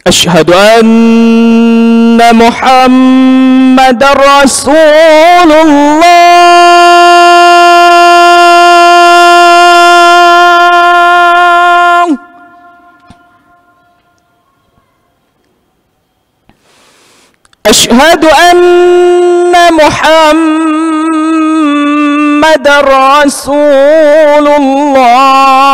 أشهد أن محمد رسول الله. أشهد أن محمد رسول الله.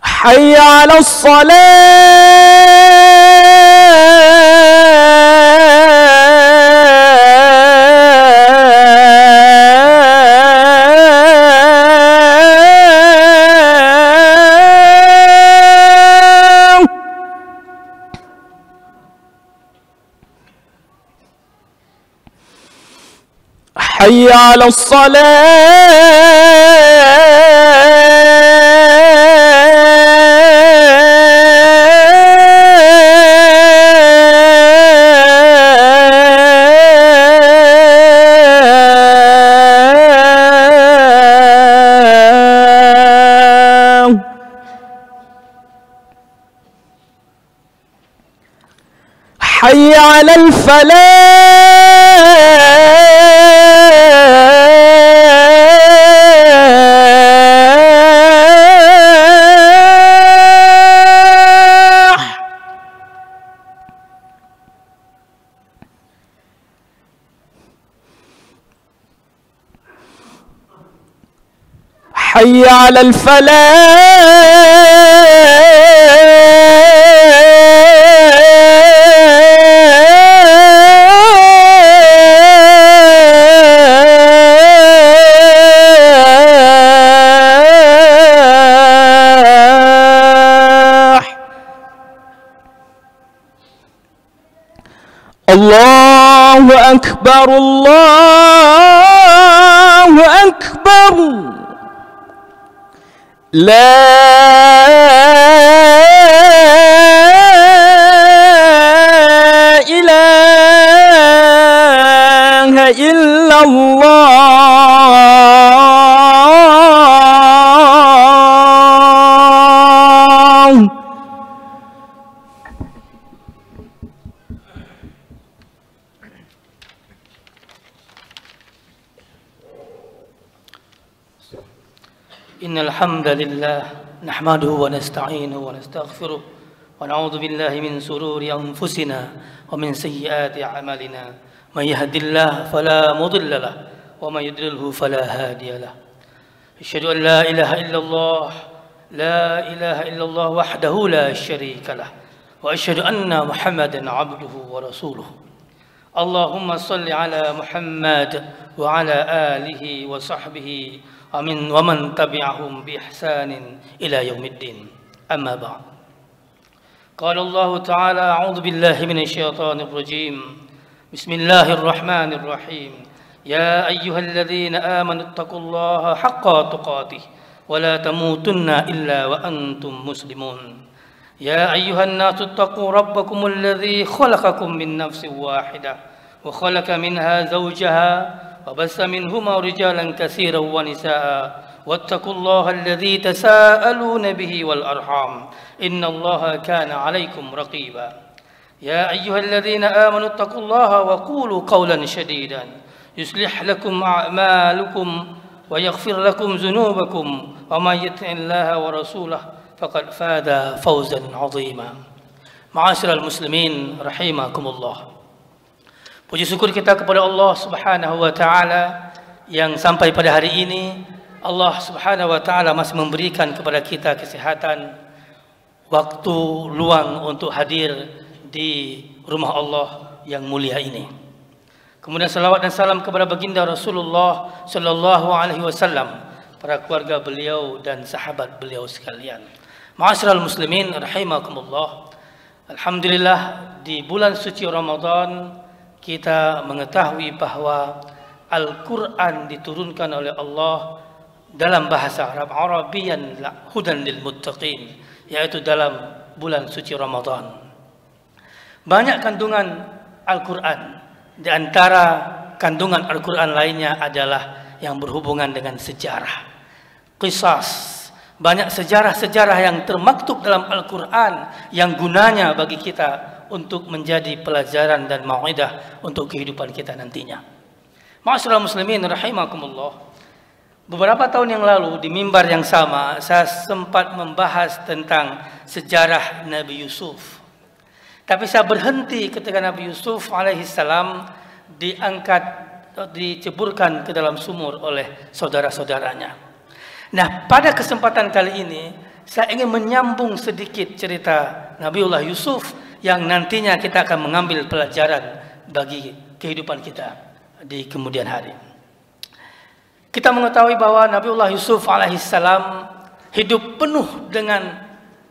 حي على حي على الصلاة. حي على الفلاح. حي على الفلاح. الله أكبر الله أكبر. لا إله إلا الله. إن الحمد لله نحمده ونستعينه ونستغفره ونعوذ بالله من شرور أنفسنا ومن سيئات أعمالنا. من يهد الله فلا مضل له ومن يضلله فلا هادي له. أشهد أن لا إله إلا الله لا إله إلا الله وحده لا شريك له وأشهد أن محمدا عبده ورسوله. اللهم صل على محمد وعلى آله وصحبه ومن تبعهم بإحسان إلى يوم الدين. أما بعد. قال الله تعالى: أعوذ بالله من الشيطان الرجيم. بسم الله الرحمن الرحيم. يا أيها الذين آمنوا اتقوا الله حق تقاته ولا تموتن إلا وأنتم مسلمون. يا أيها الناس اتقوا ربكم الذي خلقكم من نفس واحدة وخلق منها زوجها وبث منهما رجالا كثيرا ونساء واتقوا الله الذي تساءلون به والأرحام إن الله كان عليكم رقيبا. يا أيها الذين آمنوا اتقوا الله وقولوا قولا سديدا يصلح لكم أعمالكم ويغفر لكم ذنوبكم ومن يطع الله ورسوله فقد فاز فوزا عظيما. Ma'asyiral muslimin rahimakumullah. Puji syukur kita kepada Allah Subhanahu wa taala yang sampai pada hari ini Allah Subhanahu wa taala masih memberikan kepada kita kesehatan, waktu luang untuk hadir di rumah Allah yang mulia ini. Kemudian salawat dan salam kepada baginda Rasulullah sallallahu alaihi wasallam, para keluarga beliau dan sahabat beliau sekalian. Ma'asyiral muslimin rahimakumullah. Alhamdulillah, di bulan suci Ramadan kita mengetahui bahwa Al-Quran diturunkan oleh Allah dalam bahasa Arab, Arabiyan hudan lil muttaqin, yaitu dalam bulan suci Ramadan. Banyak kandungan Al-Quran. Di antara kandungan Al-Quran lainnya adalah yang berhubungan dengan sejarah. Qisas. Banyak sejarah-sejarah yang termaktub dalam Al-Quran yang gunanya bagi kita untuk menjadi pelajaran dan mau'idah untuk kehidupan kita nantinya. Ma'asyiral muslimin rahimakumullah. Beberapa tahun yang lalu di mimbar yang sama saya sempat membahas tentang sejarah Nabi Yusuf. Tapi saya berhenti ketika Nabi Yusuf alaihissalam diceburkan ke dalam sumur oleh saudara-saudaranya. Nah, pada kesempatan kali ini saya ingin menyambung sedikit cerita Nabiullah Yusuf yang nantinya kita akan mengambil pelajaran bagi kehidupan kita di kemudian hari. Kita mengetahui bahwa Nabiullah Yusuf alaihissalam hidup penuh dengan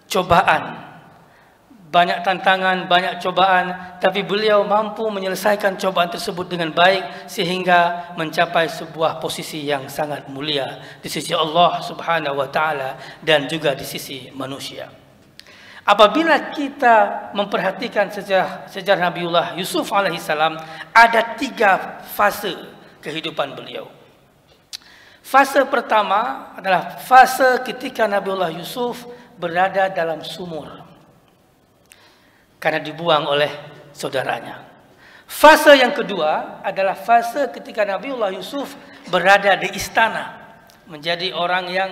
cobaan. Banyak tantangan, banyak cobaan, tapi beliau mampu menyelesaikan cobaan tersebut dengan baik sehingga mencapai sebuah posisi yang sangat mulia di sisi Allah Subhanahu wa taala dan juga di sisi manusia. Apabila kita memperhatikan sejarah Nabiullah Yusuf alaihissalam, ada 3 fase kehidupan beliau. Fase pertama adalah fase ketika Nabiullah Yusuf berada dalam sumur karena dibuang oleh saudaranya. Fase yang kedua adalah fase ketika Nabiullah Yusuf berada di istana, menjadi orang yang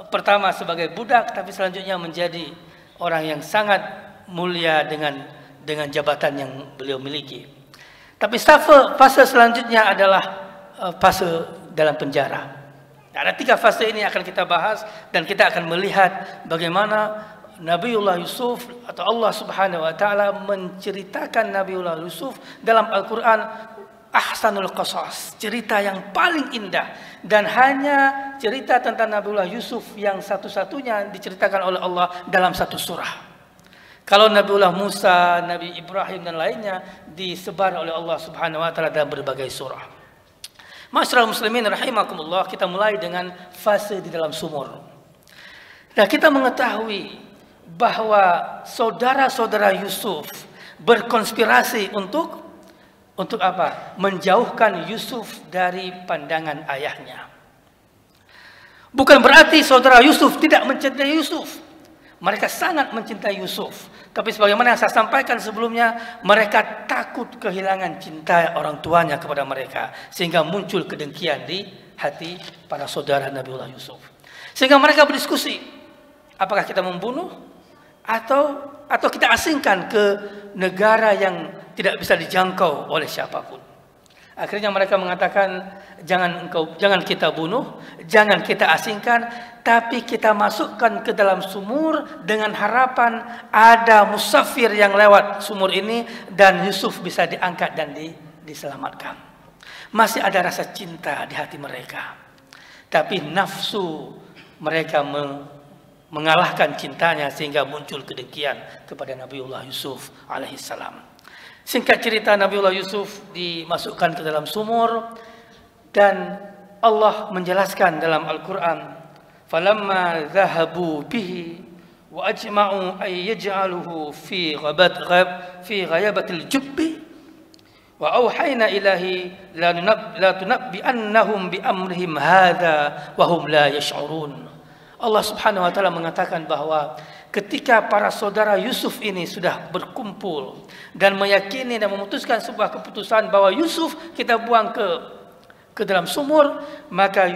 pertama sebagai budak, tapi selanjutnya menjadi orang yang sangat mulia dengan jabatan yang beliau miliki. Tapi fase selanjutnya adalah fase dalam penjara. Ada 3 fase ini akan kita bahas dan kita akan melihat bagaimana Nabiullah Yusuf atau Allah Subhanahu wa taala menceritakan Nabiullah Yusuf dalam Al-Qur'an ahsanul qasas, cerita yang paling indah, dan hanya cerita tentang Nabiullah Yusuf yang satu-satunya diceritakan oleh Allah dalam satu surah. Kalau Nabiullah Musa, Nabi Ibrahim dan lainnya disebar oleh Allah Subhanahu wa taala dalam berbagai surah. Ma'asyiral muslimin rahimakumullah, kita mulai dengan fase di dalam sumur. Nah, kita mengetahui bahwa saudara-saudara Yusuf berkonspirasi untuk apa? Menjauhkan Yusuf dari pandangan ayahnya. Bukan berarti saudara Yusuf tidak mencintai Yusuf. Mereka sangat mencintai Yusuf. Tapi sebagaimana yang saya sampaikan sebelumnya, mereka takut kehilangan cinta orang tuanya kepada mereka, sehingga muncul kedengkian di hati para saudara Nabiullah Yusuf. Sehingga mereka berdiskusi, apakah kita membunuh atau kita asingkan ke negara yang tidak bisa dijangkau oleh siapapun. Akhirnya mereka mengatakan, jangan kita bunuh, jangan kita asingkan, tapi kita masukkan ke dalam sumur dengan harapan ada musafir yang lewat sumur ini dan Yusuf bisa diangkat dan diselamatkan. Masih ada rasa cinta di hati mereka, tapi nafsu mereka mengalahkan cintanya sehingga muncul kedengkian kepada Nabiullah Yusuf alaihissalam. Singkat cerita, Nabiullah Yusuf dimasukkan ke dalam sumur dan Allah menjelaskan dalam Al-Quran, falamma dhahabu bihi wa ajma'u ay yaj'aluhu fi ghayabatil jubbi wa auhayna ilahi la tunabbi annahum bi amrihim hadha wa hum la yash'urun. Allah Subhanahu wa taala mengatakan bahwa ketika para saudara Yusuf ini sudah berkumpul dan meyakini dan memutuskan sebuah keputusan bahwa Yusuf kita buang ke dalam sumur, maka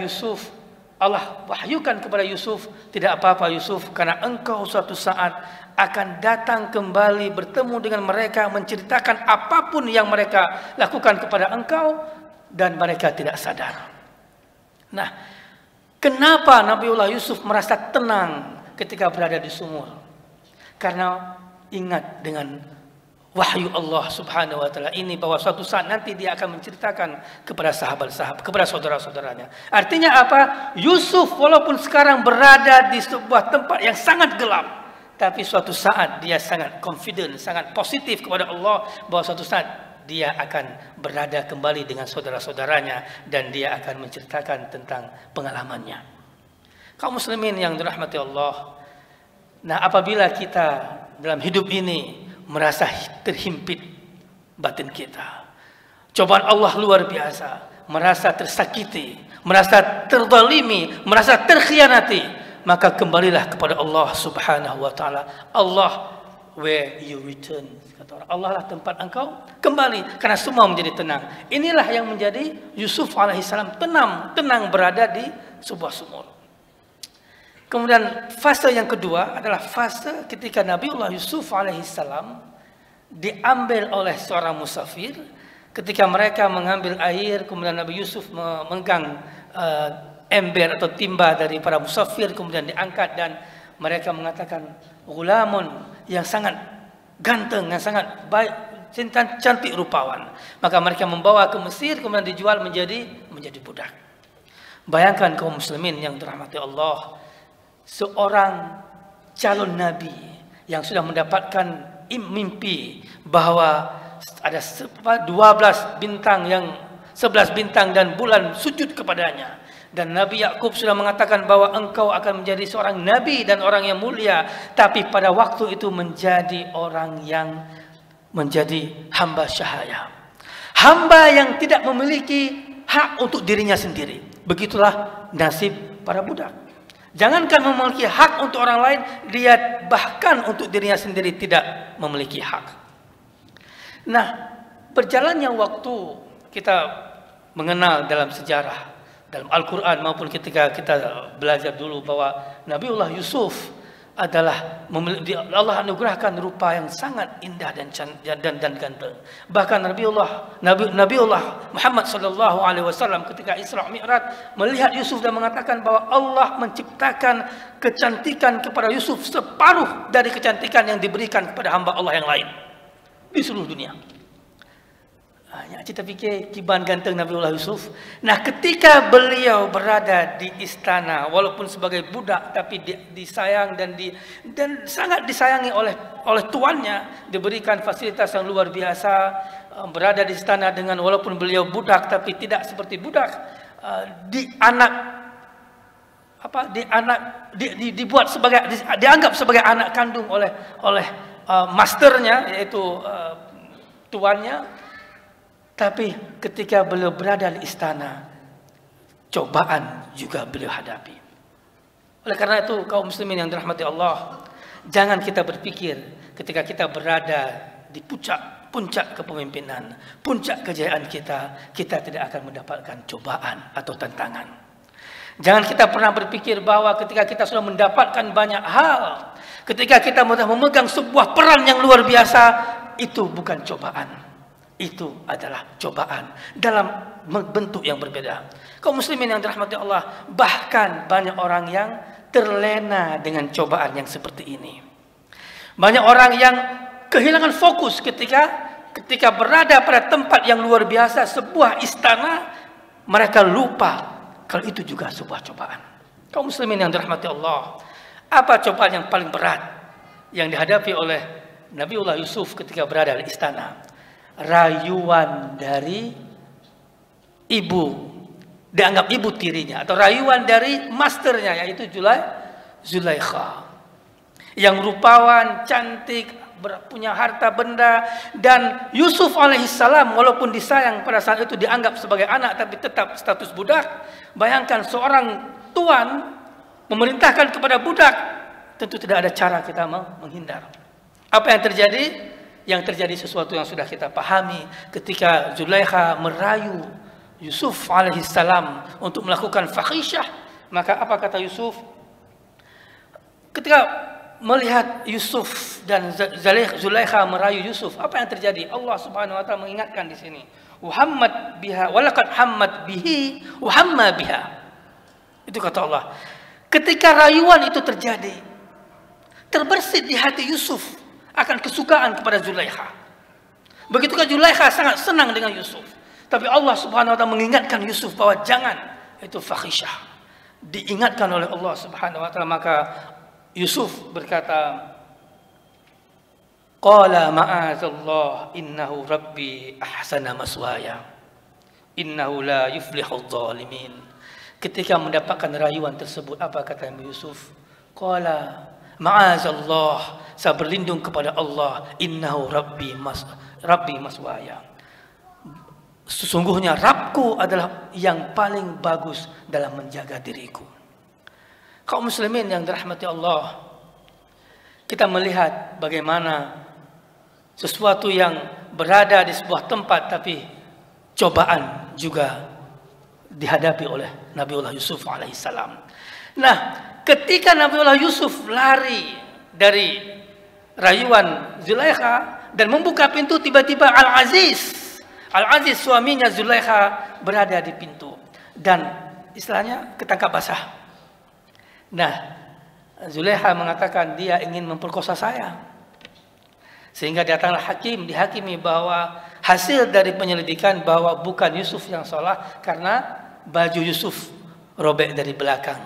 Allah wahyukan kepada Yusuf, tidak apa-apa Yusuf, karena engkau suatu saat akan datang kembali bertemu dengan mereka, menceritakan apapun yang mereka lakukan kepada engkau dan mereka tidak sadar. Nah, kenapa Nabiullah Yusuf merasa tenang ketika berada di sumur? Karena ingat dengan wahyu Allah Subhanahu wa taala ini bahwa suatu saat nanti dia akan menceritakan kepada sahabat-sahabat, kepada saudara-saudaranya. Artinya apa? Yusuf walaupun sekarang berada di sebuah tempat yang sangat gelap, tapi suatu saat dia sangat confident, sangat positif kepada Allah bahwa suatu saat dia akan berada kembali dengan saudara-saudaranya dan dia akan menceritakan tentang pengalamannya. Kaum muslimin yang dirahmati Allah, Nah, apabila kita dalam hidup ini merasa terhimpit batin kita, cobaan Allah luar biasa, merasa tersakiti, merasa terzalimi, merasa terkhianati, maka kembalilah kepada Allah Subhanahu wa taala. Allah, where you return, kata orang. Allah lah tempat engkau kembali, karena semua menjadi tenang. Inilah yang menjadi Yusuf alaihissalam, tenang berada di sebuah sumur. Kemudian fase yang kedua adalah fase ketika Nabiullah Yusuf alaihissalam diambil oleh seorang musafir. Ketika mereka mengambil air, kemudian Nabi Yusuf memegang ember atau timba dari para musafir, kemudian diangkat, dan mereka mengatakan, "Ghulamun," yang sangat ganteng, yang sangat baik, cantik rupawan. Maka mereka membawa ke Mesir, kemudian dijual menjadi budak. Bayangkan kaum muslimin yang dirahmati Allah, seorang calon nabi yang sudah mendapatkan mimpi bahwa ada 11 bintang dan bulan sujud kepadanya, dan Nabi Yakub sudah mengatakan bahwa engkau akan menjadi seorang nabi dan orang yang mulia, tapi pada waktu itu menjadi orang yang menjadi hamba syahaya, hamba yang tidak memiliki hak untuk dirinya sendiri. Begitulah nasib para budak. Jangankan memiliki hak untuk orang lain, dia bahkan untuk dirinya sendiri tidak memiliki hak. Nah, berjalannya waktu, kita mengenal dalam sejarah, dalam Al-Quran maupun ketika kita belajar dulu bahwa Nabiullah Yusuf adalah Allah anugerahkan rupa yang sangat indah dan ganteng. Bahkan Nabiullah Muhammad SAW ketika Isra Mi'raj melihat Yusuf dan mengatakan bahwa Allah menciptakan kecantikan kepada Yusuf separuh dari kecantikan yang diberikan kepada hamba Allah yang lain di seluruh dunia. Hanya kita fikir kiban ganteng Nabiullah Yusuf. Nah, ketika beliau berada di istana, walaupun sebagai budak, tapi disayang dan sangat disayangi oleh tuannya, diberikan fasilitas yang luar biasa, berada di istana dengan walaupun beliau budak, tapi tidak seperti budak, dianggap sebagai anak kandung oleh masternya, yaitu tuannya. Tapi ketika beliau berada di istana, cobaan juga beliau hadapi. Oleh karena itu, kaum muslimin yang dirahmati Allah, jangan kita berpikir ketika kita berada di puncak kepemimpinan, puncak kejayaan kita tidak akan mendapatkan cobaan atau tantangan. Jangan kita pernah berpikir bahwa ketika kita sudah mendapatkan banyak hal, ketika kita sudah memegang sebuah peran yang luar biasa, itu bukan cobaan. Itu adalah cobaan dalam bentuk yang berbeda. Kaum muslimin yang dirahmati Allah, bahkan banyak orang yang terlena dengan cobaan yang seperti ini. Banyak orang yang kehilangan fokus ketika berada pada tempat yang luar biasa, sebuah istana, mereka lupa kalau itu juga sebuah cobaan. Kaum muslimin yang dirahmati Allah, apa cobaan yang paling berat yang dihadapi oleh Nabiullah Yusuf ketika berada di istana? Rayuan dari ibu, dianggap ibu tirinya, atau rayuan dari masternya, yaitu Zulaikha, yang rupawan, cantik, punya harta benda. Dan Yusuf alaihissalam walaupun disayang pada saat itu dianggap sebagai anak, tapi tetap status budak. Bayangkan seorang tuan memerintahkan kepada budak, tentu tidak ada cara kita menghindar. Apa yang terjadi? Yang terjadi sesuatu yang sudah kita pahami ketika Zulaikha merayu Yusuf alaihissalam untuk melakukan fahisyah. Maka apa kata Yusuf? Ketika melihat Yusuf dan Zulaikha merayu Yusuf, apa yang terjadi? Allah Subhanahu wa taala mengingatkan di sini, "Muhammad biha walaqad hammat bihi wa hamma biha." Itu kata Allah. Ketika rayuan itu terjadi, terbersit di hati Yusuf akan kesukaan kepada Zulaikha. Begitu kan Zulaikha sangat senang dengan Yusuf. Tapi Allah Subhanahu wa taala mengingatkan Yusuf bahwa jangan, itu fahisyah. Diingatkan oleh Allah Subhanahu wa taala, maka Yusuf berkata, "Qala ma'azallah innahu rabbi ahsana maswaya. Innahu la yuflihudz zalimin." Ketika mendapatkan rayuan tersebut, apa kata Yusuf? Qala, Ma'azallah, saya berlindung kepada Allah. Innahu rabbi maswaya. Sesungguhnya Rabbku adalah yang paling bagus dalam menjaga diriku. Kaum muslimin yang dirahmati Allah, kita melihat bagaimana sesuatu yang berada di sebuah tempat tapi cobaan juga dihadapi oleh Nabiullah Yusuf alaihissalam. Nah, ketika Nabiullah Yusuf lari dari rayuan Zulaikha dan membuka pintu, tiba-tiba Al-Aziz suaminya Zulaikha berada di pintu dan istilahnya ketangkap basah. Nah, Zulaikha mengatakan dia ingin memperkosa saya. Sehingga datanglah hakim, dihakimi bahwa hasil dari penyelidikan bahwa bukan Yusuf yang salah karena baju Yusuf robek dari belakang.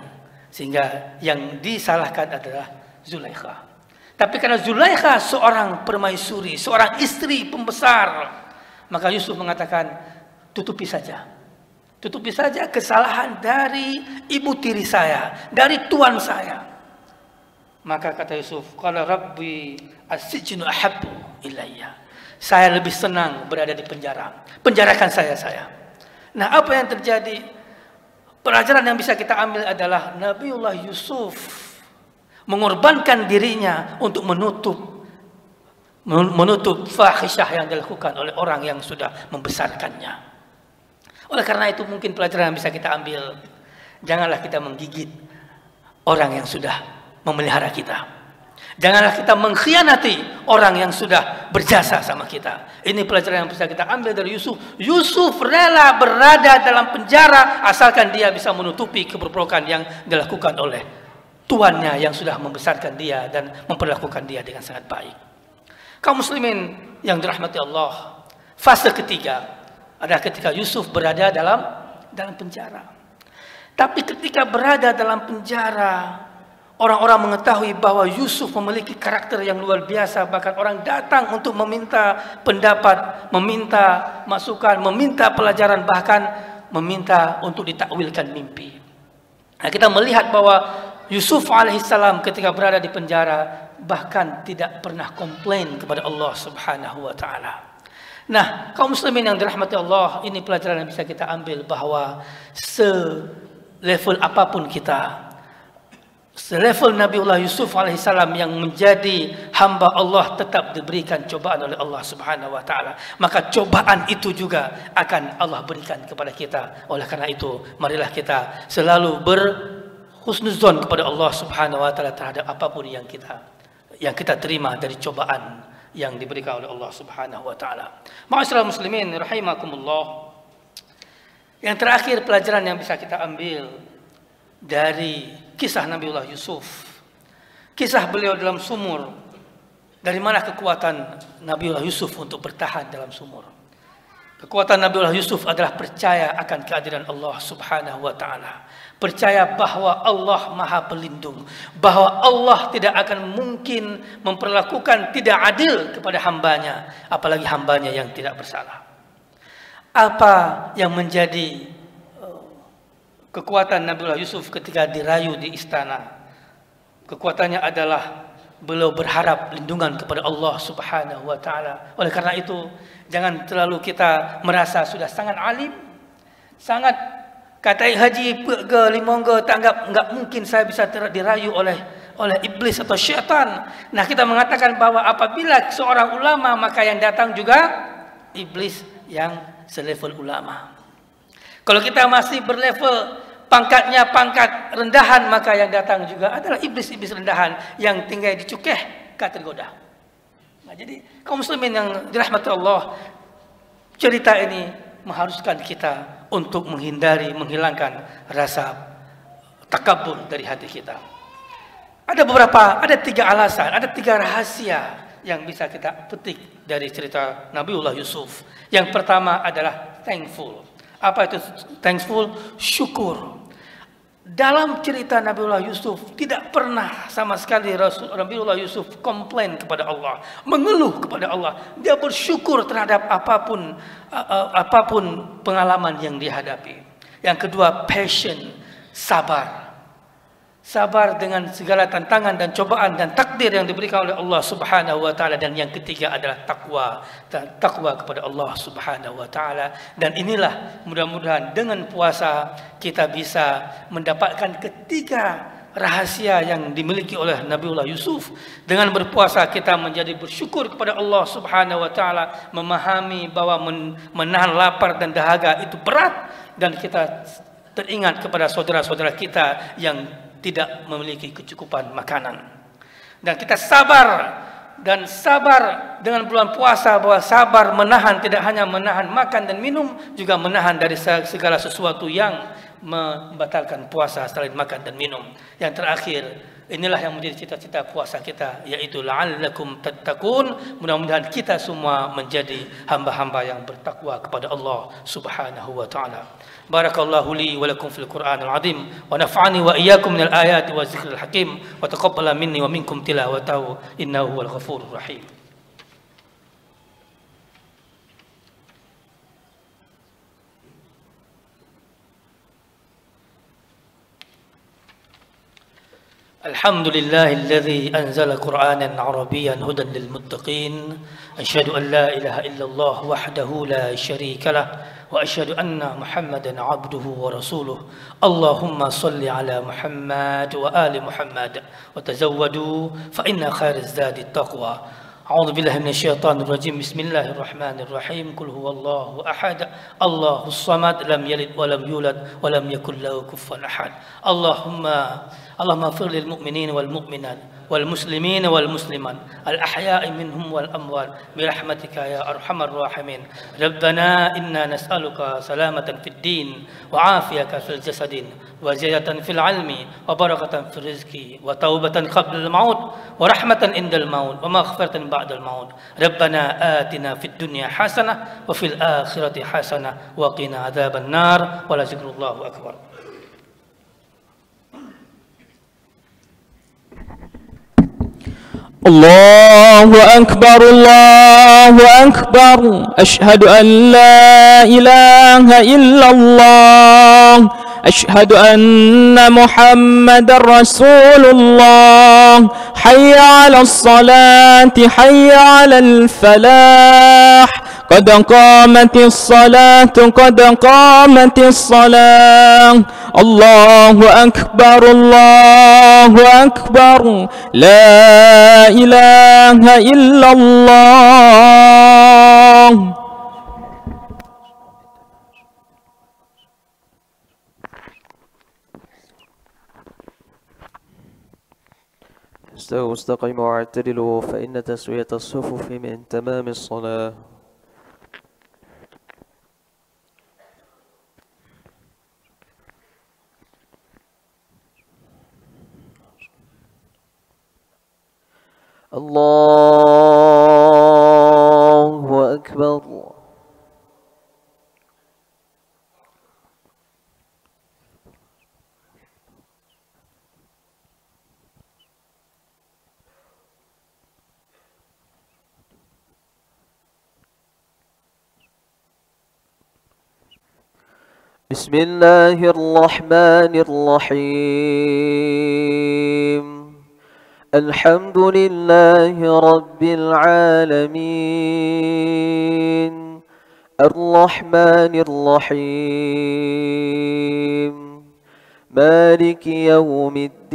Sehingga yang disalahkan adalah Zulaikha. Tapi karena Zulaikha seorang permaisuri, seorang istri pembesar, maka Yusuf mengatakan, tutupi saja. Tutupi saja kesalahan dari ibu tiri saya, dari tuan saya. Maka kata Yusuf, qala rabbi as-sijnu ahabbu ilayya. Saya lebih senang berada di penjara. Penjarakan saya. Nah, apa yang terjadi? Pelajaran yang bisa kita ambil adalah Nabiullah Yusuf mengorbankan dirinya untuk menutup fahisyah yang dilakukan oleh orang yang sudah membesarkannya. Oleh karena itu mungkin pelajaran yang bisa kita ambil, janganlah kita menggigit orang yang sudah memelihara kita. Janganlah kita mengkhianati orang yang sudah berjasa sama kita. Ini pelajaran yang bisa kita ambil dari Yusuf. Yusuf rela berada dalam penjara asalkan dia bisa menutupi keburukan yang dilakukan oleh tuannya yang sudah membesarkan dia dan memperlakukan dia dengan sangat baik. Kaum muslimin yang dirahmati Allah, fase ketiga adalah ketika Yusuf berada dalam penjara. Tapi ketika berada dalam penjara, orang-orang mengetahui bahwa Yusuf memiliki karakter yang luar biasa. Bahkan orang datang untuk meminta pendapat, meminta masukan, meminta pelajaran, bahkan meminta untuk ditakwilkan mimpi. Nah, kita melihat bahwa Yusuf alaihissalam ketika berada di penjara bahkan tidak pernah komplain kepada Allah subhanahu wa ta'ala. Nah, kaum muslimin yang dirahmati Allah, ini pelajaran yang bisa kita ambil bahwa selevel apapun kita, selevel Nabiullah Yusuf alaihissalam yang menjadi hamba Allah tetap diberikan cobaan oleh Allah subhanahu wa ta'ala. Maka cobaan itu juga akan Allah berikan kepada kita. Oleh karena itu, marilah kita selalu berhusnuzon kepada Allah subhanahu wa ta'ala terhadap apapun yang kita terima dari cobaan yang diberikan oleh Allah subhanahu wa ta'ala. Ma'asyiral muslimin rahimakumullah. Yang terakhir pelajaran yang bisa kita ambil dari kisah Nabiullah Yusuf, kisah beliau dalam sumur. Dari mana kekuatan Nabiullah Yusuf untuk bertahan dalam sumur? Kekuatan Nabiullah Yusuf adalah percaya akan kehadiran Allah subhanahu wa ta'ala. Percaya bahwa Allah maha pelindung, bahwa Allah tidak akan mungkin memperlakukan tidak adil kepada hambanya, apalagi hambanya yang tidak bersalah. Apa yang menjadi kekuatan Nabiullah Yusuf ketika dirayu di istana? Kekuatannya adalah beliau berharap lindungan kepada Allah subhanahu wa ta'ala. Oleh karena itu, jangan terlalu kita merasa sudah sangat alim, sangat kata haji ke limonggo tanggap, enggak mungkin saya bisa dirayu oleh iblis atau syaitan. Nah, kita mengatakan bahwa apabila seorang ulama, maka yang datang juga iblis yang selevel ulama. Kalau kita masih berlevel pangkatnya pangkat rendahan, maka yang datang juga adalah iblis-iblis rendahan yang tinggal dicukeh tergoda. Nah, jadi kaum muslimin yang dirahmati Allah, cerita ini mengharuskan kita untuk menghilangkan rasa takabur dari hati kita. Ada tiga alasan, ada tiga rahasia yang bisa kita petik dari cerita Nabiullah Yusuf. Yang pertama adalah thankful. Apa itu thankful? Syukur. Dalam cerita Nabiullah Yusuf tidak pernah sama sekali Nabiullah Yusuf komplain kepada Allah, mengeluh kepada Allah. Dia bersyukur terhadap apapun pengalaman yang dihadapi. Yang kedua, passion, sabar. sabar dengan segala tantangan dan cobaan dan takdir yang diberikan oleh Allah Subhanahu wa taala, dan yang ketiga adalah takwa kepada Allah Subhanahu wa taala. Dan inilah mudah-mudahan dengan puasa kita bisa mendapatkan ketiga rahasia yang dimiliki oleh Nabiullah Yusuf. Dengan berpuasa kita menjadi bersyukur kepada Allah Subhanahu wa taala, memahami bahwa menahan lapar dan dahaga itu berat, dan kita teringat kepada saudara-saudara kita yang tidak memiliki kecukupan makanan. Dan kita sabar dengan bulan puasa, bahwa sabar menahan, tidak hanya menahan makan dan minum, juga menahan dari segala sesuatu yang membatalkan puasa selain makan dan minum. Yang terakhir, inilah yang menjadi cita-cita puasa kita, yaitu la'allakum tattaqun. Mudah-mudahan kita semua menjadi hamba-hamba yang bertakwa kepada Allah Subhanahu wa taala. Barakallahu li wa lakum fil Qur'anil azim, wa nafa'ani wa iyyakum minal ayati wa zikril hakim, wa taqabbala minni wa minkum tilawatahu innahu huwal ghafurur rahim. الحمد لله الذي أنزل قرآنا عربيا هدى للمتقين. أشهد أن لا إله إلا الله وحده لا شريك له، وأشهد أن محمدا عبده ورسوله. اللهم صل على محمد وآل محمد، وتزودوا فإن خير الزاد التقوى. أعوذ بالله من الشيطان الرجيم. بسم الله الرحمن الرحيم. قل هو الله أحد الله الصمد لم يلد ولم يولد ولم يكن له كفوا أحد. اللهم اغفر للمؤمنين والمؤمنات والمسلمين والمسلمات الأحياء منهم والأموات برحمتك يا أرحم الراحمين. ربنا إنا نسألك سلامة في الدين وعافية في الجسد وزيادة في العلم وبركة في الرزق وتوبة قبل الموت ورحمة عند الموت ومغفرة بعد الموت. ربنا آتنا في الدنيا حسنة وفي الآخرة حسنة وقنا عذاب النار ولذكر الله أكبر. الله أكبر الله أكبر، أشهد أن لا إله إلا الله، أشهد أن محمد رسول الله. حي على الصلاة حي على الفلاح، قد قامت الصلاة قد قامت الصلاة. الله أكبر الله أكبر، لا إله إلا الله. استووا واستقيموا واعتدلوا فإن تسوية الصفوف من تمام الصلاة. الله أكبر. بسم الله الرحمن الرحيم. الحمد لله رب العالمين، الرحمن الرحيم، مالك يوم الدين.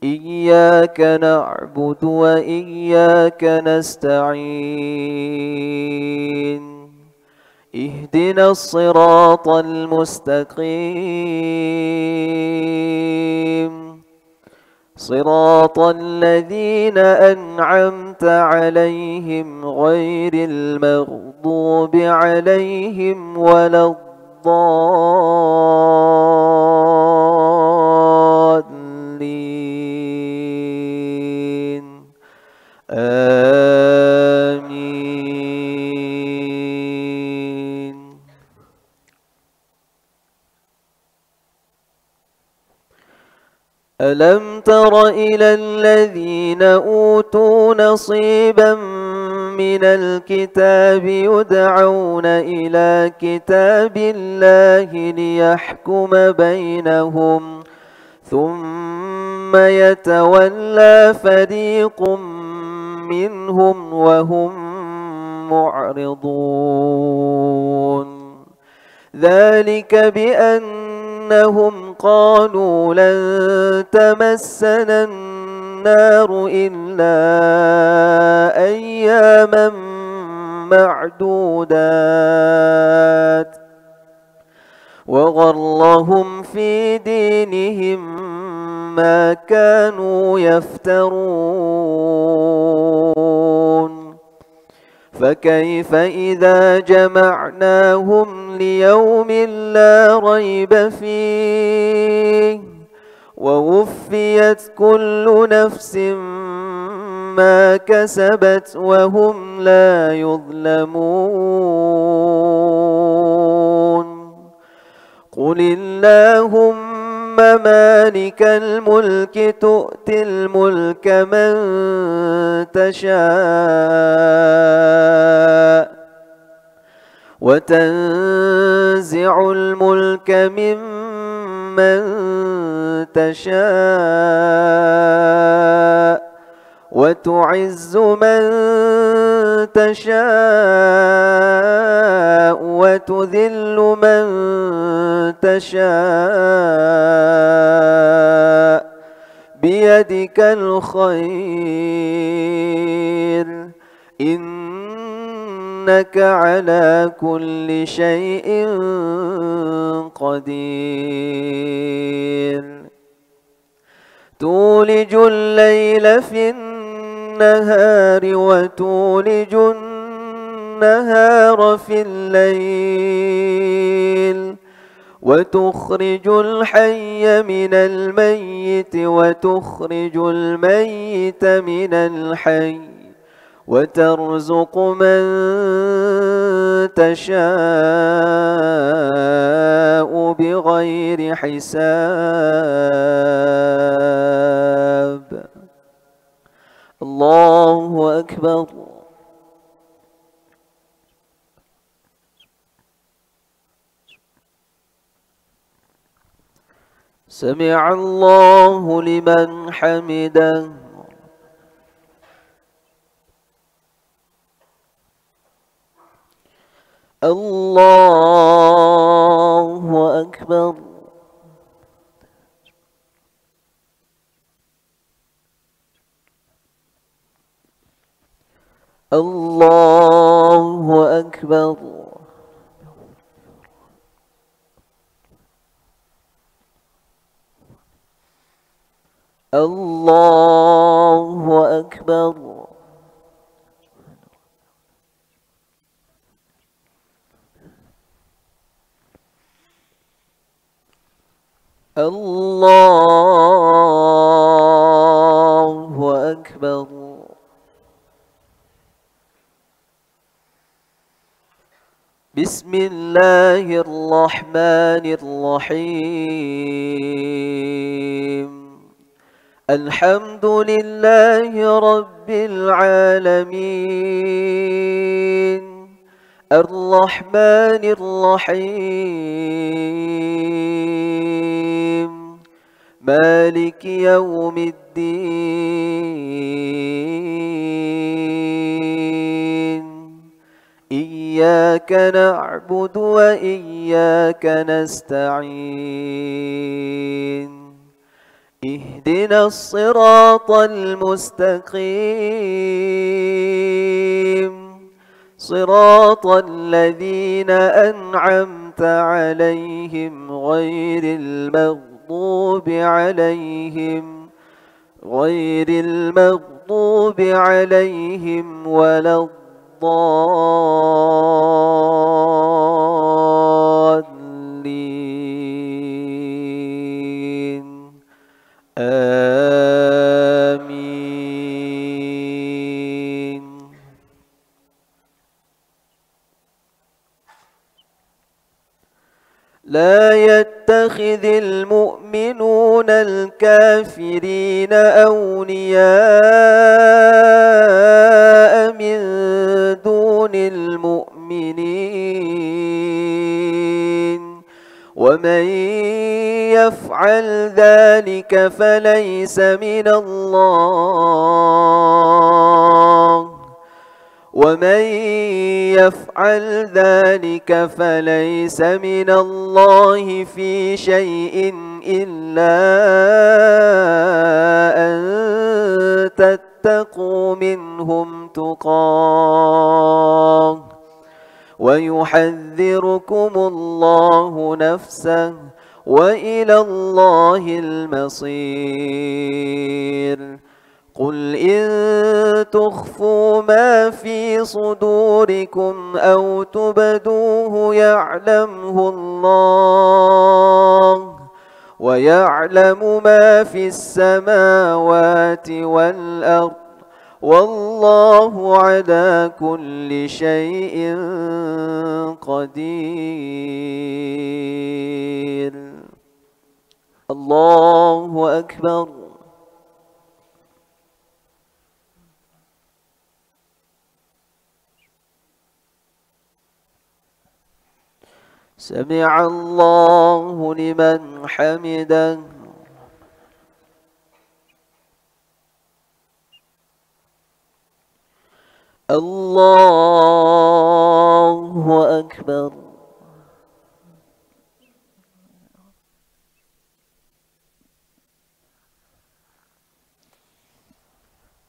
إياك نعبد وإياك نستعين. اهدنا الصراط المستقيم، صراط الذين أنعمت عليهم غير المغضوب عليهم ولا الضالين. ألم تر إلى الذين أوتوا نصيبا من الكتاب يدعون إلى كتاب الله ليحكم بينهم ثم يتولى فريق منهم وهم معرضون ذلك بأنهم قالوا لن تمسنا النار إلا أياما معدودات وغرهم في دينهم ما كانوا يفترون فكيف إذا جمعناهم ليوم لا ريب فيه ووفيت كل نفس ما كسبت وهم لا يظلمون قل اللهم مالك الملك تؤتي الملك من تشاء وتنزع الملك ممن تشاء وتعز من تشاء وتذل من تشاء بيدك الخير إنك على كل شيء قدير تولج الليل في النهار وتولج النهار في الليل وتخرج الحي من الميت وتخرج الميت من الحي وترزق من تشاء بغير حساب الله أكبر سمع الله لمن حمده الله أكبر الله أكبر الله أكبر الله أكبر بسم الله الرحمن الرحيم الحمد لله رب العالمين الرحمن الرحيم مالك يوم الدين إياك نعبد وإياك نستعين اهدنا الصراط المستقيم صراط الذين أنعمت عليهم غير المغضوب عليهم ولا الضالين آمين لا يتخذ المؤمنون الكافرين أولياء من المؤمنين ومن يفعل ذلك فليس من الله ومن يفعل ذلك فليس من الله في شيء إلا أن تتقوا منهم تقاه ويحذركم الله نفسه وإلى الله المصير قل إن تخفوا ما في صدوركم أو تبدوه يعلمه الله ويعلم ما في السماوات والأرض والله على كل شيء قدير. الله أكبر. سمع الله لمن حمده. الله أكبر.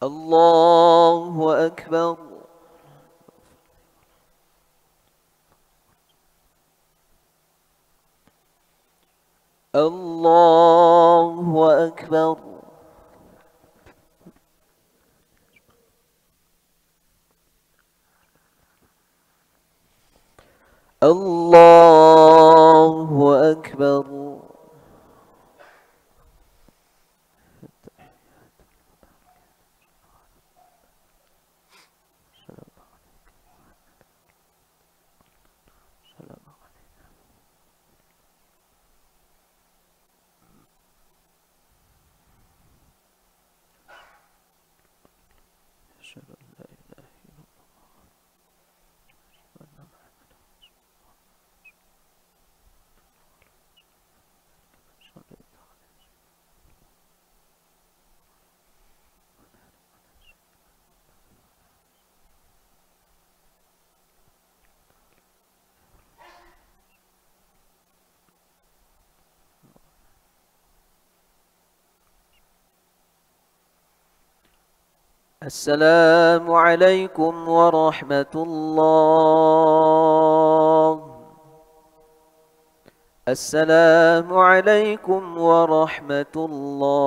الله أكبر. الله أكبر. الله أكبر. السلام عليكم ورحمة الله. السلام عليكم ورحمة الله.